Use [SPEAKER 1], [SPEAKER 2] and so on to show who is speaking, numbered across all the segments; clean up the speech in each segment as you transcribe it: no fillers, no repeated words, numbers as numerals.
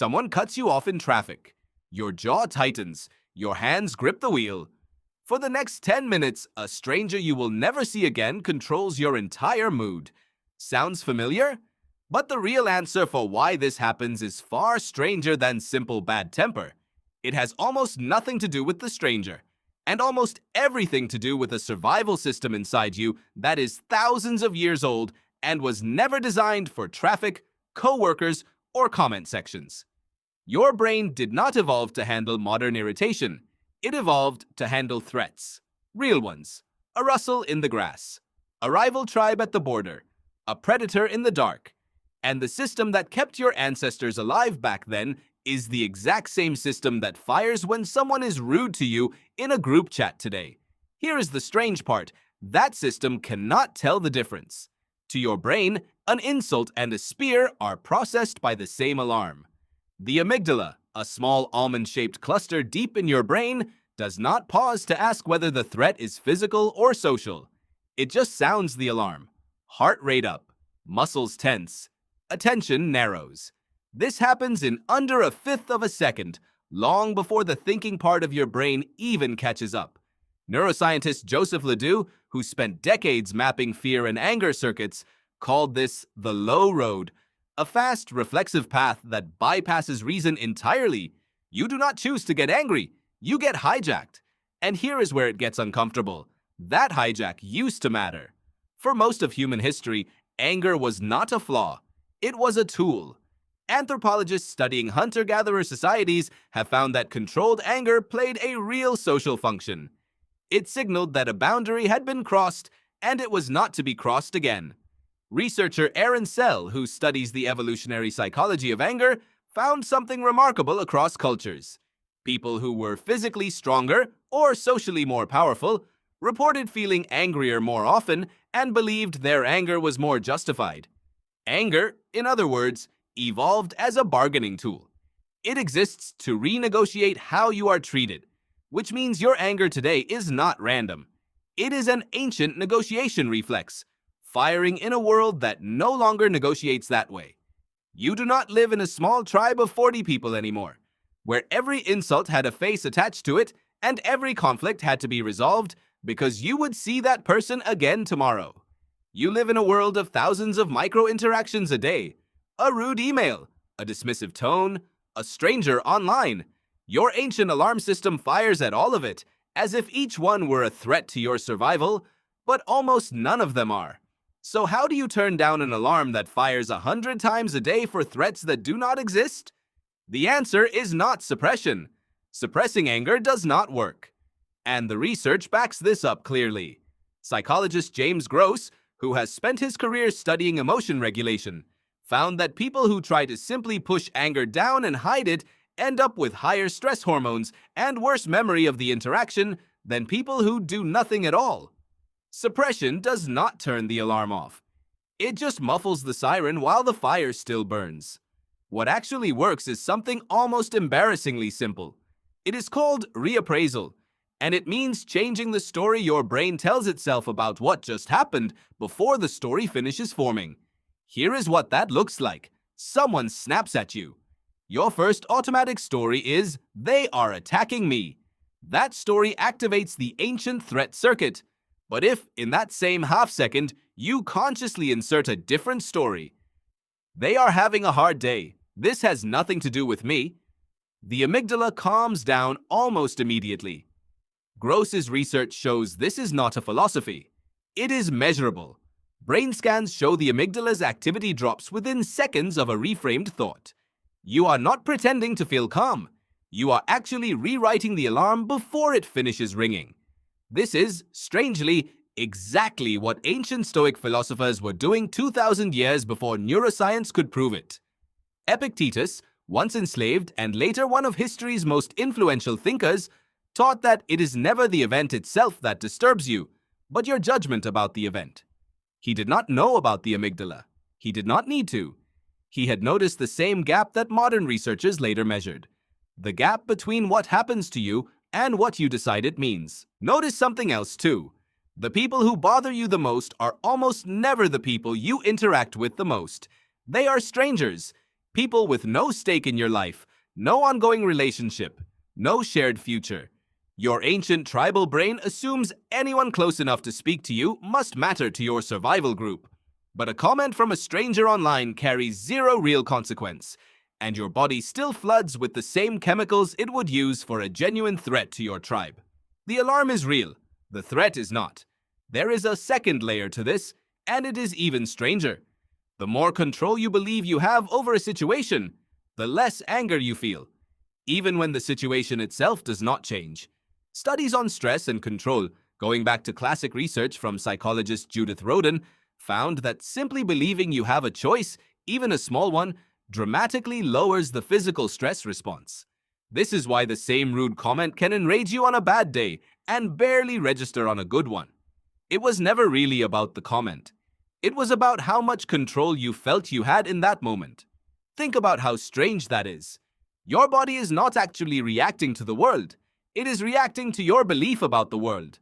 [SPEAKER 1] Someone cuts you off in traffic. Your jaw tightens. Your hands grip the wheel. For the next 10 minutes, a stranger you will never see again controls your entire mood. Sounds familiar? But the real answer for why this happens is far stranger than simple bad temper. It has almost nothing to do with the stranger, and almost everything to do with a survival system inside you that is thousands of years old and was never designed for traffic, co-workers, or comment sections. Your brain did not evolve to handle modern irritation. It evolved to handle threats. Real ones. A rustle in the grass. A rival tribe at the border. A predator in the dark. And the system that kept your ancestors alive back then is the exact same system that fires when someone is rude to you in a group chat today. Here is the strange part. That system cannot tell the difference. To your brain, an insult and a spear are processed by the same alarm. The amygdala, a small almond-shaped cluster deep in your brain, does not pause to ask whether the threat is physical or social. It just sounds the alarm. Heart rate up. Muscles tense. Attention narrows. This happens in under a fifth of a second, long before the thinking part of your brain even catches up. Neuroscientist Joseph Ledoux, who spent decades mapping fear and anger circuits, called this the low road, a fast, reflexive path that bypasses reason entirely. You do not choose to get angry. You get hijacked. And here is where it gets uncomfortable. That hijack used to matter. For most of human history, anger was not a flaw. It was a tool. Anthropologists studying hunter-gatherer societies have found that controlled anger played a real social function. It signaled that a boundary had been crossed and it was not to be crossed again. Researcher Aaron Sell, who studies the evolutionary psychology of anger, found something remarkable across cultures. People who were physically stronger or socially more powerful reported feeling angrier more often and believed their anger was more justified. Anger, in other words, evolved as a bargaining tool. It exists to renegotiate how you are treated, which means your anger today is not random. It is an ancient negotiation reflex, firing in a world that no longer negotiates that way. You do not live in a small tribe of 40 people anymore, where every insult had a face attached to it and every conflict had to be resolved because you would see that person again tomorrow. You live in a world of thousands of micro-interactions a day. A rude email, a dismissive tone, a stranger online. Your ancient alarm system fires at all of it, as if each one were a threat to your survival, but almost none of them are. So how do you turn down an alarm that fires 100 times a day for threats that do not exist? The answer is not suppression. Suppressing anger does not work. And the research backs this up clearly. Psychologist James Gross, who has spent his career studying emotion regulation, found that people who try to simply push anger down and hide it end up with higher stress hormones and worse memory of the interaction than people who do nothing at all. Suppression does not turn the alarm off. It just muffles the siren while the fire still burns. What actually works is something almost embarrassingly simple. It is called reappraisal, and it means changing the story your brain tells itself about what just happened before the story finishes forming. Here is what that looks like. Someone snaps at you. Your first automatic story is, "They are attacking me." That story activates the ancient threat circuit. But if, in that same half second, you consciously insert a different story, "They are having a hard day. This has nothing to do with me," the amygdala calms down almost immediately. Gross's research shows this is not a philosophy. It is measurable. Brain scans show the amygdala's activity drops within seconds of a reframed thought. You are not pretending to feel calm. You are actually rewriting the alarm before it finishes ringing. This is, strangely, exactly what ancient Stoic philosophers were doing 2,000 years before neuroscience could prove it. Epictetus, once enslaved and later one of history's most influential thinkers, taught that it is never the event itself that disturbs you, but your judgment about the event. He did not know about the amygdala. He did not need to. He had noticed the same gap that modern researchers later measured. The gap between what happens to you and what you decide it means. Notice something else too. The people who bother you the most are almost never the people you interact with the most. They are strangers. People with no stake in your life, no ongoing relationship, no shared future. Your ancient tribal brain assumes anyone close enough to speak to you must matter to your survival group. But a comment from a stranger online carries zero real consequence, and your body still floods with the same chemicals it would use for a genuine threat to your tribe. The alarm is real, the threat is not. There is a second layer to this, and it is even stranger. The more control you believe you have over a situation, the less anger you feel, even when the situation itself does not change. Studies on stress and control, going back to classic research from psychologist Judith Rodin, found that simply believing you have a choice, even a small one, dramatically lowers the physical stress response. This is why the same rude comment can enrage you on a bad day and barely register on a good one. It was never really about the comment. It was about how much control you felt you had in that moment. Think about how strange that is. Your body is not actually reacting to the world. It is reacting to your belief about the world.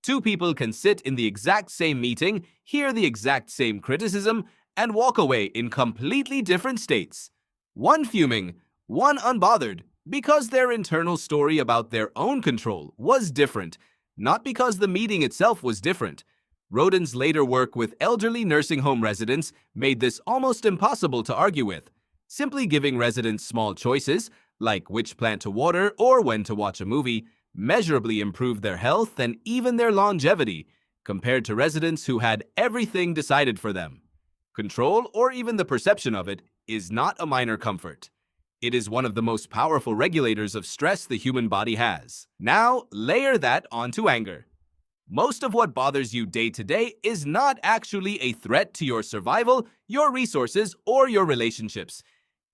[SPEAKER 1] Two people can sit in the exact same meeting, hear the exact same criticism, and walk away in completely different states. One fuming, one unbothered, because their internal story about their own control was different, not because the meeting itself was different. Rodin's later work with elderly nursing home residents made this almost impossible to argue with. Simply giving residents small choices, like which plant to water or when to watch a movie, measurably improved their health and even their longevity, compared to residents who had everything decided for them. Control, or even the perception of it, is not a minor comfort. It is one of the most powerful regulators of stress the human body has. Now, layer that onto anger. Most of what bothers you day to day is not actually a threat to your survival, your resources, or your relationships.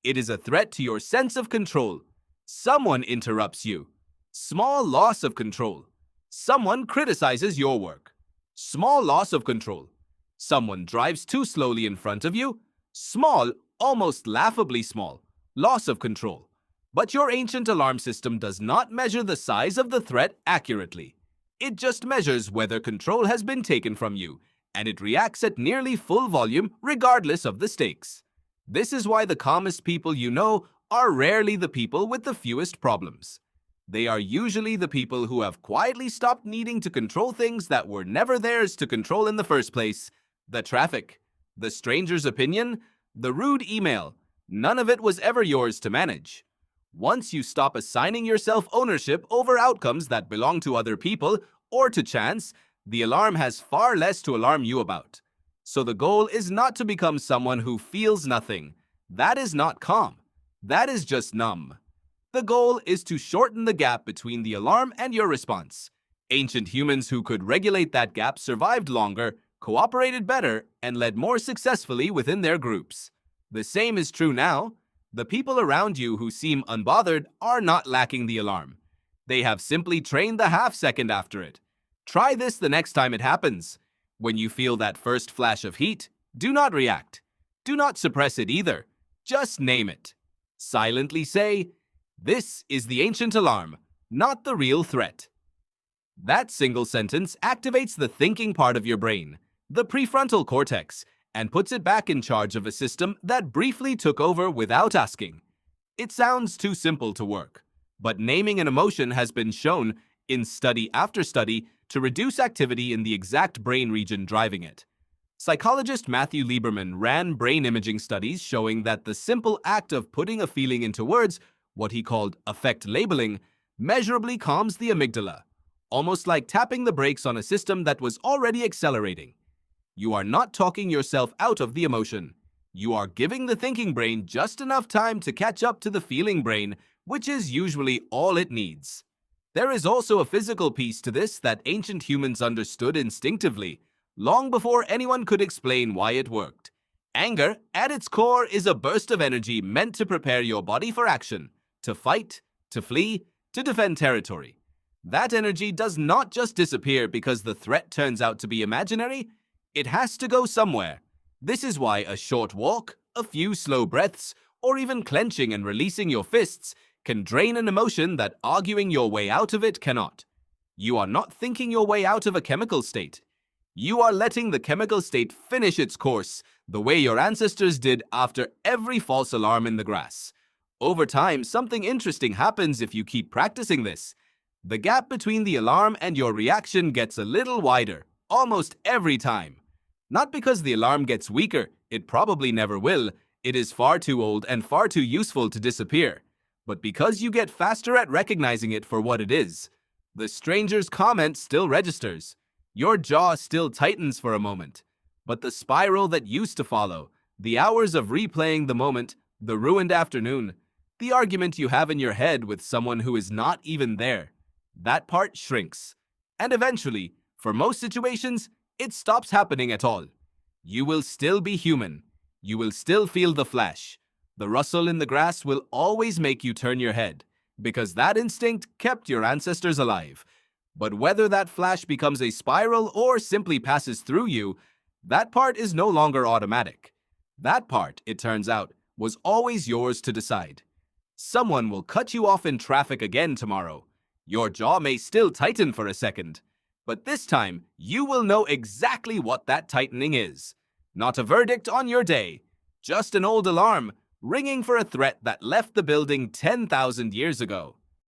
[SPEAKER 1] It is a threat to your sense of control. Someone interrupts you. Small loss of control. Someone criticizes your work. Small loss of control. Someone drives too slowly in front of you. Small, almost laughably small, loss of control. But your ancient alarm system does not measure the size of the threat accurately. It just measures whether control has been taken from you, and it reacts at nearly full volume regardless of the stakes. This is why the calmest people you know are rarely the people with the fewest problems. They are usually the people who have quietly stopped needing to control things that were never theirs to control in the first place. The traffic, the stranger's opinion, the rude email, none of it was ever yours to manage. Once you stop assigning yourself ownership over outcomes that belong to other people or to chance, the alarm has far less to alarm you about. So the goal is not to become someone who feels nothing. That is not calm. That is just numb. The goal is to shorten the gap between the alarm and your response. Ancient humans who could regulate that gap survived longer, cooperated better, and led more successfully within their groups. The same is true now. The people around you who seem unbothered are not lacking the alarm. They have simply trained the half second after it. Try this the next time it happens. When you feel that first flash of heat, do not react. Do not suppress it either. Just name it. Silently say, "This is the ancient alarm, not the real threat." That single sentence activates the thinking part of your brain, the prefrontal cortex, and puts it back in charge of a system that briefly took over without asking. It sounds too simple to work, but naming an emotion has been shown, in study after study, to reduce activity in the exact brain region driving it. Psychologist Matthew Lieberman ran brain imaging studies showing that the simple act of putting a feeling into words, what he called affect labeling, measurably calms the amygdala, almost like tapping the brakes on a system that was already accelerating. You are not talking yourself out of the emotion. You are giving the thinking brain just enough time to catch up to the feeling brain, which is usually all it needs. There is also a physical piece to this that ancient humans understood instinctively, long before anyone could explain why it worked. Anger, at its core, is a burst of energy meant to prepare your body for action, to fight, to flee, to defend territory. That energy does not just disappear because the threat turns out to be imaginary. It has to go somewhere. This is why a short walk, a few slow breaths, or even clenching and releasing your fists can drain an emotion that arguing your way out of it cannot. You are not thinking your way out of a chemical state. You are letting the chemical state finish its course, the way your ancestors did after every false alarm in the grass. Over time, something interesting happens if you keep practicing this. The gap between the alarm and your reaction gets a little wider, almost every time. Not because the alarm gets weaker, it probably never will, it is far too old and far too useful to disappear, but because you get faster at recognizing it for what it is. The stranger's comment still registers. Your jaw still tightens for a moment, but the spiral that used to follow, the hours of replaying the moment, the ruined afternoon, the argument you have in your head with someone who is not even there, that part shrinks. And eventually, for most situations, it stops happening at all. You will still be human. You will still feel the flash. The rustle in the grass will always make you turn your head, because that instinct kept your ancestors alive. But whether that flash becomes a spiral or simply passes through you, that part is no longer automatic. That part, it turns out, was always yours to decide. Someone will cut you off in traffic again tomorrow. Your jaw may still tighten for a second, but this time you will know exactly what that tightening is. Not a verdict on your day, just an old alarm ringing for a threat that left the building 10,000 years ago.